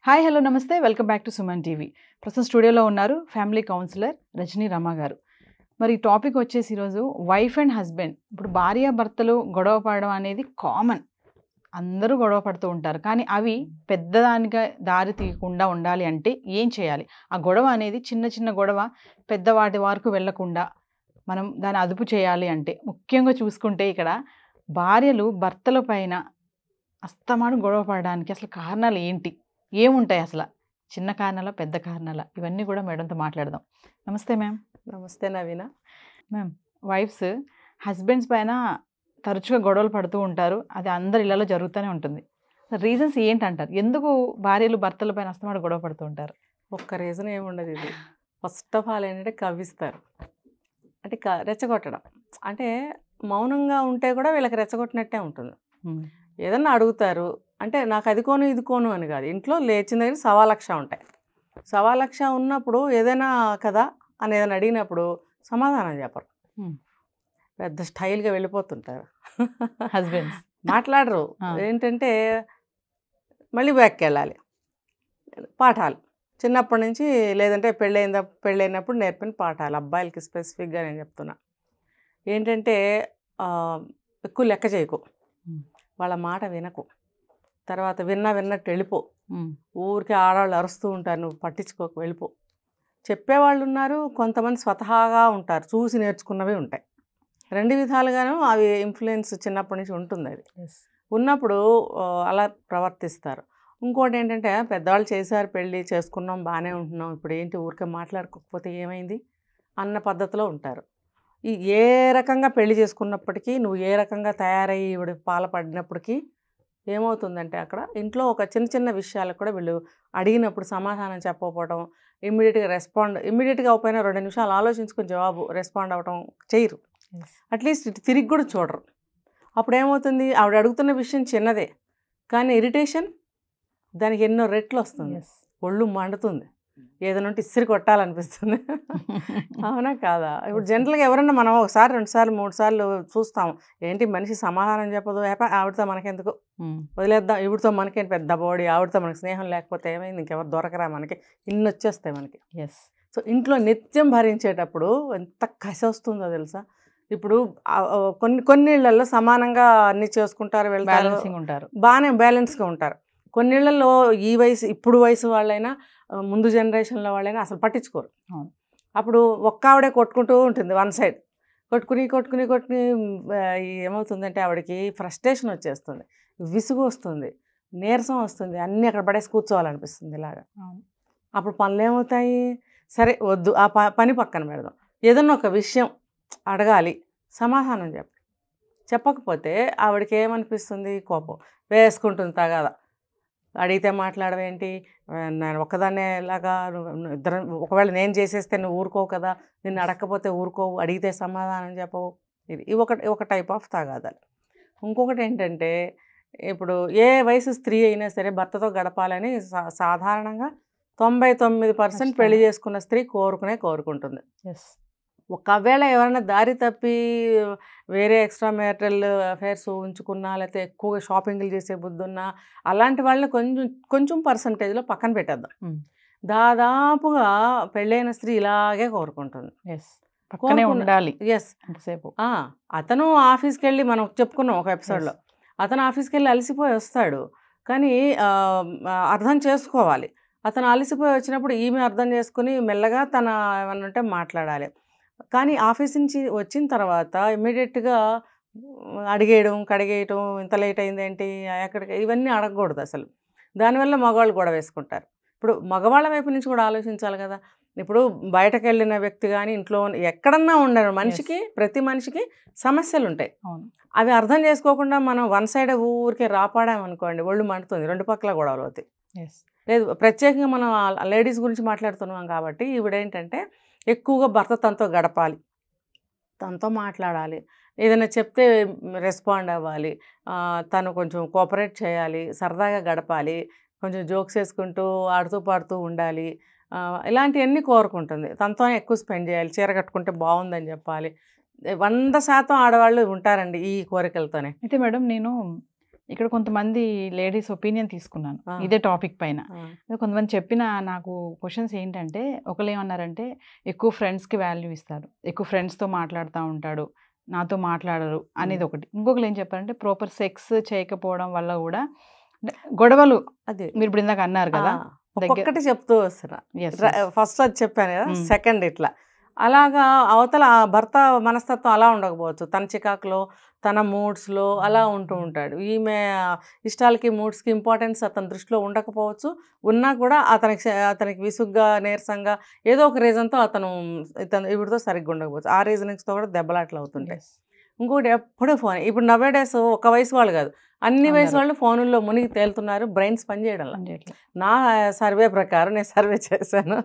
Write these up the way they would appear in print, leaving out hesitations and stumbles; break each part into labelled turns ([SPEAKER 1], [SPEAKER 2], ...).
[SPEAKER 1] Hi hello నమస్తే welcome back to Suman TV. ప్రస్తుతం స్టూడియోలో ఉన్నారు ఫ్యామిలీ కౌన్సిలర్ రజనీ రమ గారు. మరి టాపిక్ వచ్చేసి ఈరోజు వైఫ్ అండ్ హస్బెండ్. ఇప్పుడు భార్యాభర్తలు గొడవ పడడం అనేది కామన్, అందరూ గొడవ పడుతూ ఉంటారు. కానీ అవి పెద్దదానిగా దారి తీయకుండా ఉండాలి అంటే ఏం చేయాలి? ఆ గొడవ అనేది చిన్న చిన్న గొడవ పెద్దవాటి వరకు వెళ్లకుండా మనం దాన్ని అదుపు చేయాలి అంటే ముఖ్యంగా చూసుకుంటే ఇక్కడ భార్యలు భర్తల పైన అస్తమాను గొడవ పడడానికి అసలు కారణాలు ఏంటి, ఏముంటాయి, అసలు చిన్న కారణాలా పెద్ద కారణాలా, ఇవన్నీ కూడా మేడంతో మాట్లాడదాం. నమస్తే మ్యామ్.
[SPEAKER 2] నమస్తే నవీన.
[SPEAKER 1] మ్యామ్, వైఫ్స్ హస్బెండ్స్ పైన తరచుగా గొడవలు పడుతూ ఉంటారు, అది అందరి ఇళ్లలో జరుగుతూనే ఉంటుంది. రీజన్స్ ఏంటంటారు? ఎందుకు భార్యలు భర్తల పైన అస్తమాను గొడవ పడుతూ ఉంటారు?
[SPEAKER 2] ఒక్క రీజన్ ఏముండదు. ఇది ఫస్ట్ ఆఫ్ ఆల్ ఏంటంటే కవ్విస్తారు, అంటే రెచ్చగొట్టడం. అంటే మౌనంగా ఉంటే కూడా వీళ్ళకి రెచ్చగొట్టినట్టే ఉంటుంది. ఏదన్నా అడుగుతారు అంటే నాకు అది కోను ఇది కోను అని కాదు, ఇంట్లో లేచిన దగ్గర 1,00,000 ఉంటాయి. 1,00,000 ఉన్నప్పుడు ఏదైనా కదా అని ఏదైనా అడిగినప్పుడు సమాధానం చెప్పరు, పెద్ద స్టైల్గా వెళ్ళిపోతుంటారు.
[SPEAKER 1] హస్బెండ్స్
[SPEAKER 2] మాట్లాడరు. ఏంటంటే మళ్ళీ బ్యాక్కి వెళ్ళాలి. పాఠాలు చిన్నప్పటి నుంచి, లేదంటే పెళ్ళైనప్పుడు నేర్పిన పాఠాలు అబ్బాయిలకి స్పెసిఫిక్గా నేను చెప్తున్నా. ఏంటంటే ఎక్కువ లెక్క చేయకు, వాళ్ళ మాట వినకు, తర్వాత విన్నట్టు వెళ్ళిపో. ఊరికే ఆడవాళ్ళు అరుస్తూ ఉంటారు, నువ్వు పట్టించుకోకు, వెళ్ళిపో. చెప్పేవాళ్ళు ఉన్నారు, కొంతమంది స్వతహాగా ఉంటారు, చూసి నేర్చుకున్నవి ఉంటాయి. రెండు విధాలుగాను అవి ఇన్ఫ్లుయెన్స్ చిన్నప్పటి నుంచి ఉంటుంది. అది ఉన్నప్పుడు అలా ప్రవర్తిస్తారు. ఇంకోటి ఏంటంటే పెద్దవాళ్ళు చేశారు, పెళ్ళి చేసుకున్నాం, బాగానే ఉంటున్నాం, ఇప్పుడు ఏంటి ఊరికే మాట్లాడుకోకపోతే ఏమైంది అన్న పద్ధతిలో ఉంటారు. ఏ రకంగా పెళ్లి చేసుకున్నప్పటికీ, నువ్వు ఏ రకంగా తయారయ్యి ఇవిడ పాల్పడినప్పటికీ ఏమవుతుందంటే అక్కడ ఇంట్లో ఒక చిన్న చిన్న విషయాలకు కూడా వీళ్ళు అడిగినప్పుడు సమాధానం చెప్పకపోవడం, ఇమ్మీడియట్గా అయిపోయినా 2 నిమిషాలు ఆలోచించుకుని జవాబు రెస్పాండ్ అవ్వడం చేయరు. అట్లీస్ట్ తిరిగి కూడా చూడరు. అప్పుడు ఏమవుతుంది, ఆవిడ అడుగుతున్న విషయం చిన్నదే కానీ ఇరిటేషన్ దానికి ఎన్నో రెట్లు వస్తుంది, ఒళ్ళు మండుతుంది, ఏదైనా ఇసిరి కొట్టాలనిపిస్తుంది. అవునా కాదా? ఇప్పుడు జనరల్గా ఎవరన్నా మనం 1, 2, 3 సార్లు చూస్తాం, ఏంటి మనిషి సమాధానం చెప్పదు, ఆవిడతో మనకెందుకు, వదిలేద్దాం, ఈవిడతో మనకేంటి పెద్ద బాడీ, ఆవిడతో మనకి స్నేహం లేకపోతే ఏమైంది, ఇంకెవరు దొరకరా, మనకి ఇన్ని వచ్చేస్తాయి మనకి. సో ఇంట్లో నిత్యం భరించేటప్పుడు ఎంత కసి వస్తుందో తెలుసా. ఇప్పుడు కొన్నిళ్ళల్లో సమానంగా అన్ని చేసుకుంటారు, వెళ్తారు, బాగానే బ్యాలెన్స్గా ఉంటారు. కొన్నిళ్ళల్లో ఈ వయసు, ఇప్పుడు వయసు వాళ్ళైనా ముందు జనరేషన్లో వాళ్ళైనా అసలు పట్టించుకోరు. అప్పుడు ఒక్క ఆవిడే కొట్టుకుంటూ ఉంటుంది, వన్ సైడ్ కొట్టుకుని ఏమవుతుందంటే ఆవిడకి ఫ్రస్ట్రేషన్ వచ్చేస్తుంది, విసుగు వస్తుంది, నీరసం వస్తుంది, అన్నీ అక్కడ పడేసి కూర్చోవాలనిపిస్తుంది ఇలాగా. అప్పుడు పనులు ఏమవుతాయి, సరే వద్దు ఆ పని పక్కన పెడదాం, ఏదన్నా ఒక విషయం అడగాలి, సమాధానం చెప్పకపోతే ఆవిడకి ఏమనిపిస్తుంది, కోపం వేసుకుంటుంది, తగాదా. అడిగితే మాట్లాడవేంటి, నేను ఒక్కదాన్నే ఇలాగా, ఇద్దరం ఒకవేళ నేను చేసేస్తే నువ్వు ఊరుకోవు కదా, నిన్ను అడగకపోతే ఊరుకోవు, అడిగితే సమాధానం చెప్పవు. ఇది ఒక టైప్ ఆఫ్ తగాదాలు. ఇంకొకటి ఏంటంటే, ఇప్పుడు ఏ వయసు స్త్రీ అయినా సరే భర్తతో గడపాలని సాధారణంగా 99% పెళ్లి చేసుకున్న స్త్రీ కోరుకుంటుంది. ఒకవేళ ఎవరైనా దారి తప్పి వేరే ఎక్స్ట్రా మ్యారిటల్ అఫైర్స్ ఉంచుకున్నా, లేకపోతే ఎక్కువగా షాపింగ్లు చేసే బుద్ధి ఉన్నా, అలాంటి వాళ్ళని కొంచెం పర్సంటేజ్లో పక్కన పెట్టేద్దాం. దాదాపుగా పెళ్ళైన స్త్రీ ఇలాగే కోరుకుంటుంది.
[SPEAKER 1] ఉండాలి.
[SPEAKER 2] అతను ఆఫీస్కి వెళ్ళి, మనం చెప్పుకున్నాం ఒక ఎపిసోడ్లో, అతను ఆఫీస్కి వెళ్ళి అలసిపోయి వస్తాడు, కానీ అర్థం చేసుకోవాలి. అతను అలసిపోయి వచ్చినప్పుడు ఈమె అర్థం చేసుకుని మెల్లగా తన ఏమన్నా ఉంటే మాట్లాడాలి. కానీ ఆఫీస్ నుంచి వచ్చిన తర్వాత ఇమ్మీడియట్గా అడిగేయడం, కడిగేయటం, ఇంత లేట్ అయిందేంటి, ఎక్కడికి, ఇవన్నీ అడగకూడదు అసలు. దానివల్ల మగవాళ్ళు గొడవ వేసుకుంటారు. ఇప్పుడు మగవాళ్ళ వైపు నుంచి కూడా ఆలోచించాలి కదా. ఇప్పుడు బయటకు వెళ్ళిన వ్యక్తి కానీ ఇంట్లో ఎక్కడన్నా ఉండరు, మనిషికి, ప్రతి మనిషికి సమస్యలు ఉంటాయి. అవి అర్థం చేసుకోకుండా మనం వన్ సైడ్ ఊరికే రాపాడామనుకోండి, ఒళ్ళు మండుతుంది, రెండు పక్కల గొడవలు అవుతాయి. లేదు, ప్రత్యేకంగా మనం లేడీస్ గురించి మాట్లాడుతున్నాం కాబట్టి ఈవిడేంటంటే ఎక్కువగా భర్త తనతో గడపాలి, తనతో మాట్లాడాలి, ఏదైనా చెప్తే రెస్పాండ్ అవ్వాలి, తను కొంచెం కోఆపరేట్ చేయాలి, సరదాగా గడపాలి, కొంచెం జోక్స్ వేసుకుంటూ ఆడుతూ పాడుతూ ఉండాలి, ఇలాంటివన్నీ కోరుకుంటుంది. తనతోనే ఎక్కువ స్పెండ్ చేయాలి, చీర కట్టుకుంటే బాగుందని చెప్పాలి. 100% ఆడవాళ్ళు ఉంటారండి ఈ కోరికలతోనే.
[SPEAKER 1] అయితే మేడం, నేను ఇక్కడ కొంతమంది లేడీస్ ఒపీనియన్ తీసుకున్నాను ఇదే టాపిక్ పైన. కొంతమంది చెప్పిన నాకు క్వశ్చన్స్ ఏంటంటే, ఒకళ్ళు ఏమన్నారంటే ఎక్కువ ఫ్రెండ్స్కి వాల్యూ ఇస్తారు, ఎక్కువ ఫ్రెండ్స్తో మాట్లాడుతూ ఉంటాడు, నాతో మాట్లాడరు అనేది ఒకటి. ఇంకొకరు ఏం చెప్పారంటే ప్రాపర్ సెక్స్ చేయకపోవడం వల్ల కూడా గొడవలు.
[SPEAKER 2] అదే
[SPEAKER 1] మీరు ఇప్పుడు ఇందాక అన్నారు కదా,
[SPEAKER 2] ఒక్కొక్కటి చెప్తూ వస్తున్నా. ఫస్ట్ అది చెప్పాను కదా, సెకండ్ ఇట్లా అలాగా అవతల భర్త మనస్తత్వం అలా ఉండకపోవచ్చు, తన చికాకులో తన మూడ్స్లో అలా ఉంటూ ఉంటాడు. ఈమె ఇష్టాలకి మూడ్స్కి ఇంపార్టెన్స్ అతని దృష్టిలో ఉండకపోవచ్చు, ఉన్నా కూడా అతనికి విసుగ్గా నీరసంగా ఏదో ఒక రీజన్తో ఇవిడితో సరిగ్గా ఉండకపోవచ్చు. ఆ రీజనింగ్స్తో కూడా దెబ్బలాట్లు అవుతుంటాయి. ఇంకోటి ఎప్పుడు ఫోన్. ఇప్పుడు నవేడేస్ ఒక వయసు వాళ్ళు కాదు, అన్ని వయసు వాళ్ళు ఫోనుల్లో మునిగి తేలుతున్నారు, బ్రెయిన్స్ పనిచేయడం. నా సర్వే ప్రకారం, నేను సర్వే చేశాను,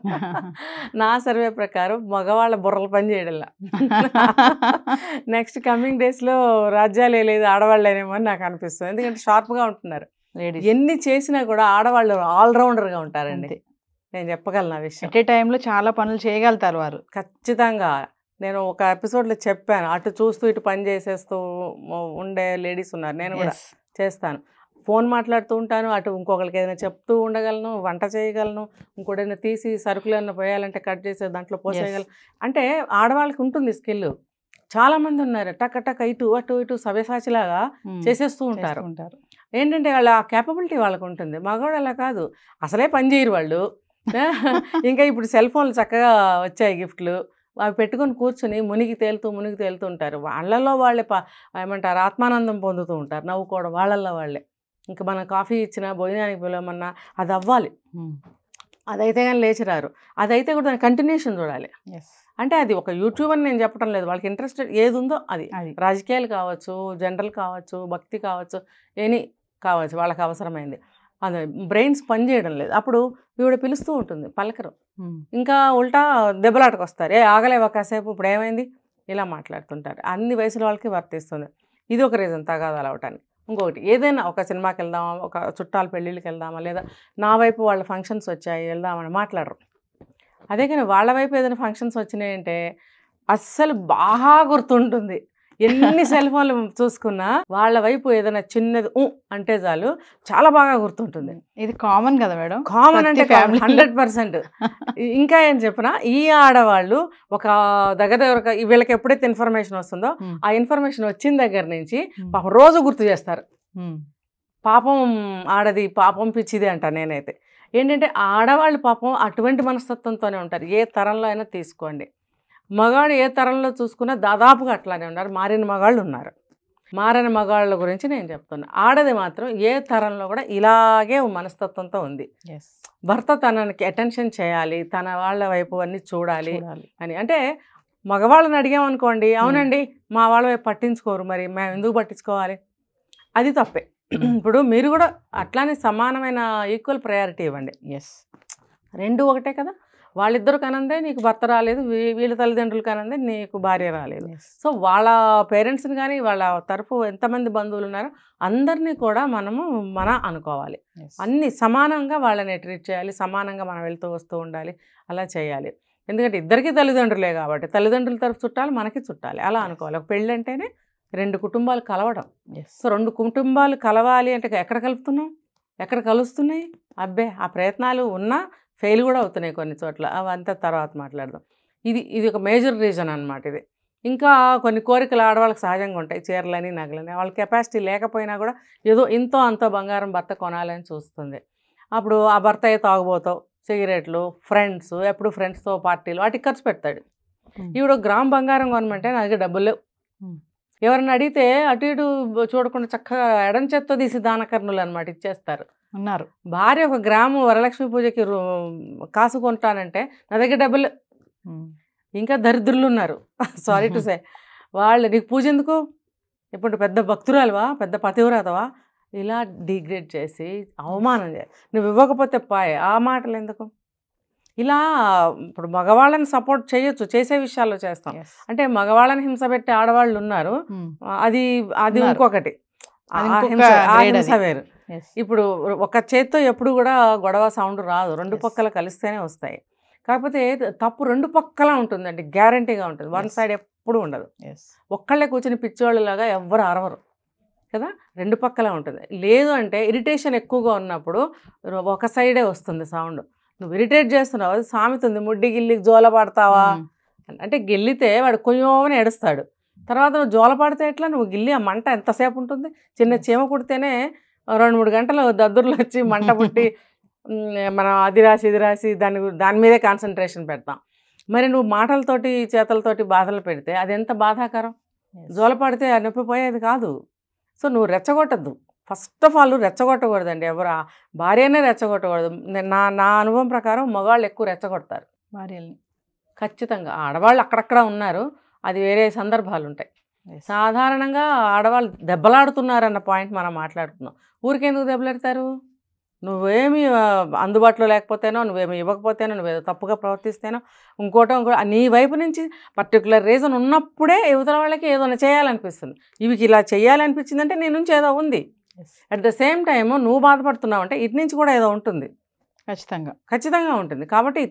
[SPEAKER 2] నా సర్వే ప్రకారం మగవాళ్ళ బుర్రలు పనిచేయడంలా. నెక్స్ట్ కమింగ్ డేస్లో రాజ్యాలు లేదు ఆడవాళ్ళేనేమో అని నాకు అనిపిస్తుంది. ఎందుకంటే షార్ప్గా ఉంటున్నారు. ఎన్ని చేసినా కూడా ఆడవాళ్ళు ఆల్రౌండర్గా ఉంటారండి. నేను చెప్పగలను ఆ విషయం.
[SPEAKER 1] అట్ ఏ టైంలో చాలా పనులు చేయగలుగుతారు వారు.
[SPEAKER 2] ఖచ్చితంగా. నేను ఒక ఎపిసోడ్లో చెప్పాను, అటు చూస్తూ ఇటు పని చేసేస్తూ ఉండే లేడీస్ ఉన్నారు. నేను కూడా చేస్తాను, ఫోన్ మాట్లాడుతూ ఉంటాను, అటు ఇంకొకరికి ఏదైనా చెప్తూ ఉండగలను, వంట చేయగలను, ఇంకోటైనా తీసి సరుకులు ఏమైనా పోయాలంటే కట్ చేసే దాంట్లో పోసేయగలను. అంటే ఆడవాళ్ళకి ఉంటుంది స్కిల్. చాలామంది ఉన్నారు టక్ టక్ ఇటు అటు ఇటు సవ్యసాచిలాగా చేసేస్తూ ఉంటారు. ఏంటంటే వాళ్ళ ఆ కేపబిలిటీ వాళ్ళకు ఉంటుంది. మగవాడు అలా కాదు, అసలే పని చేయరు వాళ్ళు. ఇంకా ఇప్పుడు సెల్ ఫోన్లు చక్కగా వచ్చాయి, గిఫ్ట్లు, అవి పెట్టుకొని కూర్చుని మునిగి తేలుతూ ఉంటారు. వాళ్ళల్లో వాళ్ళే ఏమంటారు ఆత్మానందం పొందుతూ ఉంటారు, నవ్వుకోవడం వాళ్ళల్లో వాళ్ళే. ఇంకా మనం కాఫీ ఇచ్చినా భోజనానికి పిలవమన్నా అది అవ్వాలి, అదైతే కానీ లేచిరారు. అదైతే కూడా దాని కంటిన్యూషన్ చూడాలి. అంటే అది ఒక యూట్యూబ్ అని నేను చెప్పడం లేదు, వాళ్ళకి ఇంట్రెస్టెడ్ ఏది ఉందో అది. రాజకీయాలు కావచ్చు, జనరల్ కావచ్చు, భక్తి కావచ్చు, ఎనీ కావచ్చు, వాళ్ళకి అవసరమైంది. అది బ్రెయిన్స్ పనిచేయడం లేదు. అప్పుడు ఈవిడ పిలుస్తూ ఉంటుంది, పలకరు. ఇంకా ఉల్టా దెబ్బలాటకు వస్తారు, ఆగలేవా కాసేపు, ఇప్పుడు ఏమైంది, ఇలా మాట్లాడుతుంటారు. అన్ని వయసుల వాళ్ళకి వర్తిస్తుంది. ఇది ఒక రీజన్ తగాదాలు అవటానికి. ఇంకొకటి ఏదైనా ఒక సినిమాకి వెళ్దామా, ఒక చుట్టాల పెళ్ళిళ్ళకి వెళ్దామా, లేదా నా వైపు వాళ్ళ ఫంక్షన్స్ వచ్చాయి వెళ్దామని మాట్లాడరు. అదే కానీ వాళ్ళ వైపు ఏదైనా ఫంక్షన్స్ వచ్చినాయంటే అస్సలు బాగా గుర్తుంటుంది. ఎన్ని సెల్ ఫోన్లు చూసుకున్నా వాళ్ళ వైపు ఏదైనా చిన్నది అంటే చాలు చాలా బాగా గుర్తుంటుంది.
[SPEAKER 1] ఇది కామన్ కదా మేడం,
[SPEAKER 2] కామన్ అంటే 100%. ఇంకా ఏం చెప్పినా ఈ ఆడవాళ్ళు ఒక దగ్గర వీళ్ళకి ఎప్పుడైతే ఇన్ఫర్మేషన్ వస్తుందో ఆ ఇన్ఫర్మేషన్ వచ్చిన దగ్గర నుంచి పాపం రోజు గుర్తు చేస్తారు. పాపం ఆడది, పాపం పిచ్చిది అంట నేనైతే. ఏంటంటే ఆడవాళ్ళు పాపం అటువంటి మనస్తత్వంతోనే ఉంటారు. ఏ తరంలో అయినా తీసుకోండి, మగాడు ఏ తరంలో చూసుకున్నా దాదాపుగా అట్లానే ఉన్నారు. మారిన మగాళ్ళు ఉన్నారు, మారని మగాళ్ళ గురించి నేను చెప్తున్నా. ఆడది మాత్రం ఏ తరంలో కూడా ఇలాగే మనస్తత్వంతో ఉంది. భర్త తనకి అటెన్షన్ చేయాలి, తన వాళ్ళ వైపు అన్ని చూడాలి అని. అంటే మగవాళ్ళని అడిగామనుకోండి, అవునండి మా వాళ్ళ వైపు పట్టించుకోరు, మరి మేము ఎందుకు పట్టించుకోవాలి, అది తప్పే. ఇప్పుడు మీరు కూడా అట్లానే సమానమైన ఈక్వల్ ప్రయారిటీ ఇవ్వండి. రెండు ఒకటే కదా, వాళ్ళిద్దరు కానందే నీకు భర్త రాలేదు, వీళ్ళ తల్లిదండ్రులు కానందే నీకు భార్య రాలేదు. సో వాళ్ళ పేరెంట్స్ని కానీ వాళ్ళ తరఫు ఎంతమంది బంధువులు ఉన్నారో అందరినీ కూడా మనము అనుకోవాలి. అన్ని సమానంగా వాళ్ళని ట్రీట్ చేయాలి, సమానంగా మనం వెళ్తూ వస్తూ ఉండాలి, అలా చేయాలి. ఎందుకంటే ఇద్దరికీ తల్లిదండ్రులే కాబట్టి తల్లిదండ్రుల తరఫు చుట్టాలి, మనకి చుట్టాలి, అలా అనుకోవాలి. ఒక పెళ్ళి అంటేనే రెండు కుటుంబాలు కలవడం. సో రెండు కుటుంబాలు కలవాలి అంటే ఎక్కడ కలుపుతున్నాం, ఎక్కడ కలుస్తున్నాయి, అబ్బే ఆ ప్రయత్నాలు ఉన్నా ఫెయిల్ కూడా అవుతున్నాయి కొన్ని చోట్ల, అవంతా తర్వాత మాట్లాడదాం. ఇది ఒక మేజర్ రీజన్ అనమాట ఇది. ఇంకా కొన్ని కోరికలు ఆడవాళ్ళకి సహజంగా ఉంటాయి, చీరలని నగలని. వాళ్ళ కెపాసిటీ లేకపోయినా కూడా ఏదో ఇంతో అంతో బంగారం భర్త కొనాలని చూస్తుంది. అప్పుడు ఆ భర్త తాగుబోతావు, సిగరెట్లు, ఫ్రెండ్స్, ఎప్పుడు ఫ్రెండ్స్తో పార్టీలు, వాటికి ఖర్చు పెడతాడు. ఇప్పుడు గ్రామ్ బంగారం కొనమంటే నా దగ్గర డబ్బులు లేవు. ఎవరిని అడిగితే అటు ఇటు చూడకుండా చక్కగా ఎడం చేత్తో తీసి దానకర్ణులు అనమాట ఇచ్చేస్తారు
[SPEAKER 1] ఉన్నారు.
[SPEAKER 2] భార్య ఒక గ్రాము వరలక్ష్మి పూజకి కాసు కొంటానంటే నా దగ్గర డబ్బులు. ఇంకా దరిద్రులు ఉన్నారు, సారీ టు సే, వాళ్ళు నీకు పూజ ఎందుకు, ఇప్పుడు పెద్ద భక్తురాలువా, పెద్ద పతివ్రతవా, ఇలా డిగ్రేడ్ చేసి అవమానం చేయాలి. నువ్వు ఇవ్వకపోతే పాయే, ఆ మాటలు ఎందుకు. ఇలా ఇప్పుడు మగవాళ్ళని సపోర్ట్ చేయొచ్చు, చేసే విషయాల్లో చేస్తాం. అంటే మగవాళ్ళని హింస పెట్టే ఆడవాళ్ళు ఉన్నారు, అది ఇంకొకటి, హింస వేరు. ఇప్పుడు ఒక చేత్తో ఎప్పుడు కూడా గొడవ సౌండ్ రాదు, రెండు పక్కల కలిస్తేనే వస్తాయి. కాకపోతే తప్పు రెండు పక్కల ఉంటుందండి, గ్యారంటీగా ఉంటుంది, వన్ సైడ్ ఎప్పుడు ఉండదు. ఒక్కళ్ళే కూర్చొని పిచ్చోళ్ళలాగా ఎవ్వరు అరవరు కదా, రెండు పక్కల ఉంటుంది. లేదు అంటే ఇరిటేషన్ ఎక్కువగా ఉన్నప్పుడు ఒక సైడే వస్తుంది సౌండ్. నువ్వు ఇరిటేట్ చేస్తున్నావు, అది సామెత ఉంది, ముడ్డి గిల్లికి జోల పడతావా అంటే గిల్లితే వాడు కొంచెం ఏడుస్తాడు, తర్వాత నువ్వు జోల పడితే ఎట్లా, నువ్వు గిల్లి ఆ మంట ఎంతసేపు ఉంటుంది, చిన్న చీమ కుడితేనే 2-3 గంటలు దద్దుర్లు వచ్చి మంట పుట్టి మనం అది రాసి దాని మీదే కాన్సన్ట్రేషన్ పెడతాం. మరి నువ్వు మాటలతోటి చేతలతోటి బాధలు పెడితే అది ఎంత బాధాకరం. జోల పడితే ఆ నొప్పి పోయేది కాదు. సో నువ్వు రెచ్చగొట్టద్దు, ఫస్ట్ ఆఫ్ ఆల్ రెచ్చగొట్టకూడదండి, ఎవరు భార్యనే రెచ్చగొట్టకూడదు. నా అనుభవం ప్రకారం మగవాళ్ళు ఎక్కువ రెచ్చగొడతారు
[SPEAKER 1] భార్యల్ని,
[SPEAKER 2] ఖచ్చితంగా. ఆడవాళ్ళు అక్కడక్కడ ఉన్నారు, అది వేరే సందర్భాలు ఉంటాయి. సాధారణంగా ఆడవాళ్ళు దెబ్బలాడుతున్నారన్న పాయింట్ మనం మాట్లాడుతున్నాం. ఊరికెందుకు దెబ్బలాడతారు? నువ్వేమి అందుబాటులో లేకపోతేనో, నువ్వేమి ఇవ్వకపోతేనో, నువ్వేదో తప్పుగా ప్రవర్తిస్తేనో, ఇంకోటో నీ వైపు నుంచి పర్టికులర్ రీజన్ ఉన్నప్పుడే యువతల వాళ్ళకి ఏదైనా చేయాలనిపిస్తుంది. ఇవి ఇలా చేయాలనిపించిందంటే నీ నుంచి ఏదో ఉంది. అట్ ద సేమ్ టైమ్ నువ్వు బాధపడుతున్నావు అంటే ఇటు నుంచి కూడా ఏదో ఉంటుంది, ఖచ్చితంగా ఉంటుంది. కాబట్టి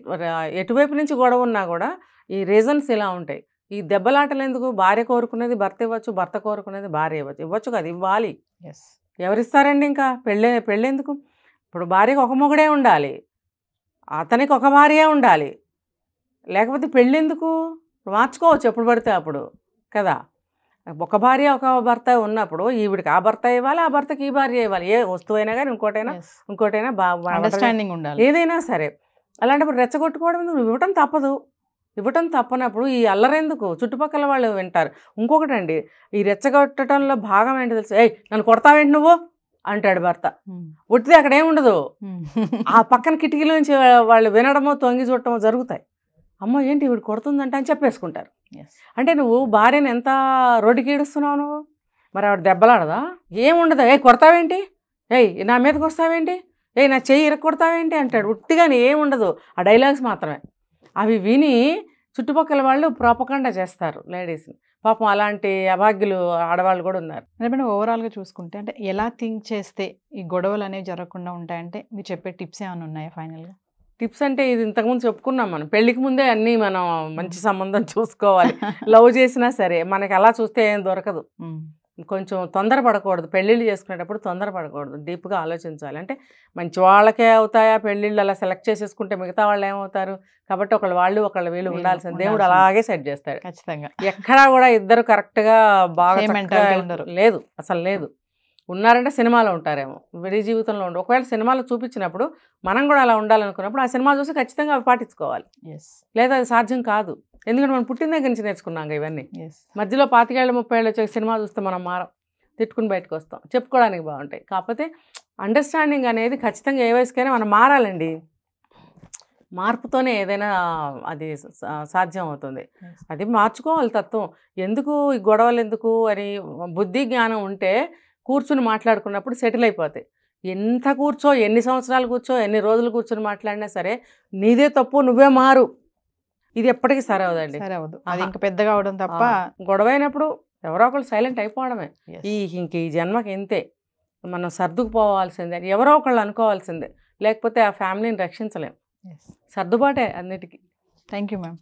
[SPEAKER 2] ఎటువైపు నుంచి గొడవ ఉన్నా కూడా ఈ రీజన్స్ ఇలా ఉంటాయి. ఈ దెబ్బలాటలు ఎందుకు? భార్య కోరుకునేది భర్త ఇవ్వచ్చు, భర్త కోరుకునేది భార్య ఇవ్వచ్చు కదా, ఇవ్వాలి. ఎవరిస్తారండి? ఇంకా పెళ్ళెందుకు? ఇప్పుడు భార్యకు ఒక మొగుడే ఉండాలి, అతనికి ఒక భార్య ఉండాలి, లేకపోతే పెళ్ళెందుకు? మార్చుకోవచ్చు ఎప్పుడు పడితే అప్పుడు కదా. ఒక భార్య ఒక భర్త ఉన్నప్పుడు ఈవిడికి ఆ భర్త ఇవ్వాలి, ఆ భర్తకి ఈ భార్య ఇవ్వాలి. ఏ వస్తువైనా కానీ ఇంకోటైనా
[SPEAKER 1] అండర్స్టాండింగ్ ఉండాలి,
[SPEAKER 2] ఏదైనా సరే. అలాంటప్పుడు రెచ్చగొట్టుకోవడం నువ్వు ఇవ్వటం తప్పదు. ఇవ్వటం తప్పనప్పుడు ఈ అల్లరెందుకు? చుట్టుపక్కల వాళ్ళు వింటారు. ఇంకొకటండి, ఈ రెచ్చగొట్టడంలో భాగం ఏంటి తెలుసు? ఏయ్ నన్ను కొడతావేంటి నువ్వు అంటాడు భర్త. ఉట్టితే అక్కడ ఏముండదు, ఆ పక్కన కిటికీలోంచి వాళ్ళు వినడమో తొంగి చూడటమో జరుగుతాయి. అమ్మో ఏంటి వీడు కొడుతుందంట అని చెప్పేసుకుంటారు. అంటే నువ్వు భార్యను ఎంత రోడ్డుకి ఈడుస్తున్నావు నువ్వు. మరి ఆవిడ దెబ్బలాడదా? ఏముండదు. ఏ కొడతావేంటి, ఏయ్ నా మీదకి వస్తావేంటి, ఏయ్ నా చెయ్యి ఇరక్కొడతావేంటి అంటాడు. ఉట్టిగాని ఏముండదు, ఆ డైలాగ్స్ మాత్రమే. అవి విని చుట్టుపక్కల వాళ్ళు ప్రాపకండా చేస్తారు లేడీస్ని. పాపం అలాంటి అభాగ్యులు ఆడవాళ్ళు కూడా ఉన్నారు.
[SPEAKER 1] అంటే ఓవరాల్గా చూసుకుంటే అంటే ఎలా థింక్ చేస్తే ఈ గొడవలు అనేవి జరగకుండా ఉంటాయంటే మీరు చెప్పే టిప్స్ ఏమైనా ఉన్నాయా ఫైనల్గా?
[SPEAKER 2] టిప్స్ అంటే ఇది ఇంతకుముందు చెప్పుకున్నాం మనం, పెళ్ళికి ముందే అన్నీ మనం మంచి సంబంధం చూసుకోవాలి. లవ్ చేసినా సరే మనకి అలా చూస్తే ఏం దొరకదు. కొంచెం తొందరపడకూడదు, పెళ్ళిళ్ళు చేసుకునేటప్పుడు తొందరపడకూడదు, డీప్గా ఆలోచించాలి. అంటే మంచి వాళ్ళకే అవుతాయా పెళ్ళిళ్ళు? అలా సెలెక్ట్ చేసేసుకుంటే మిగతా వాళ్ళు ఏమవుతారు? కాబట్టి వాళ్ళు వీళ్ళు ఉండాల్సింది దేవుడు అలాగే సెట్ చేస్తాడు
[SPEAKER 1] ఖచ్చితంగా.
[SPEAKER 2] ఎక్కడా కూడా ఇద్దరు కరెక్ట్గా బాగా లేదు, అసలు లేదు. ఉన్నారంటే సినిమాలో ఉంటారేమో, విడి జీవితంలో ఉండరు. ఒకవేళ సినిమాలో చూపించినప్పుడు మనం కూడా అలా ఉండాలనుకున్నప్పుడు ఆ సినిమా చూసి ఖచ్చితంగా అవి పాటించుకోవాలి. లేదా అది సాధ్యం కాదు. ఎందుకంటే మనం పుట్టిన దగ్గర నుంచి నేర్చుకున్నాం ఇవన్నీ. మధ్యలో 25 ఏళ్ళు 30 ఏళ్ళు వచ్చే సినిమా చూస్తే మనం తిట్టుకుని బయటకు వస్తాం, చెప్పుకోవడానికి బాగుంటాయి. కాకపోతే అండర్స్టాండింగ్ అనేది ఖచ్చితంగా ఏ వయసుకైనా మనం మారాలండి. మార్పుతోనే ఏదైనా అది సాధ్యం అవుతుంది. అది మార్చుకోవాలి తత్వం. ఎందుకు ఈ గొడవలు ఎందుకు అని బుద్ధి జ్ఞానం ఉంటే కూర్చుని మాట్లాడుకున్నప్పుడు సెటిల్ అయిపోతాయి. ఎంత కూర్చో, ఎన్ని సంవత్సరాలు కూర్చో, ఎన్ని రోజులు కూర్చొని మాట్లాడినా సరే నీదే తప్పు, నువ్వే మారు, ఇది ఎప్పటికీ సరే అవదండి.
[SPEAKER 1] అది ఇంకా పెద్దగా అవడం తప్ప.
[SPEAKER 2] గొడవ అయినప్పుడు ఎవరో ఒకళ్ళు సైలెంట్ అయిపోవడమే. ఇంక ఈ జన్మకి ఇంతే, మనం సర్దుకుపోవాల్సిందే, ఎవరో ఒకళ్ళు అనుకోవాల్సిందే, లేకపోతే ఆ ఫ్యామిలీని రక్షించలేం. సర్దుబాటే అన్నిటికీ.
[SPEAKER 1] Thank you ma'am.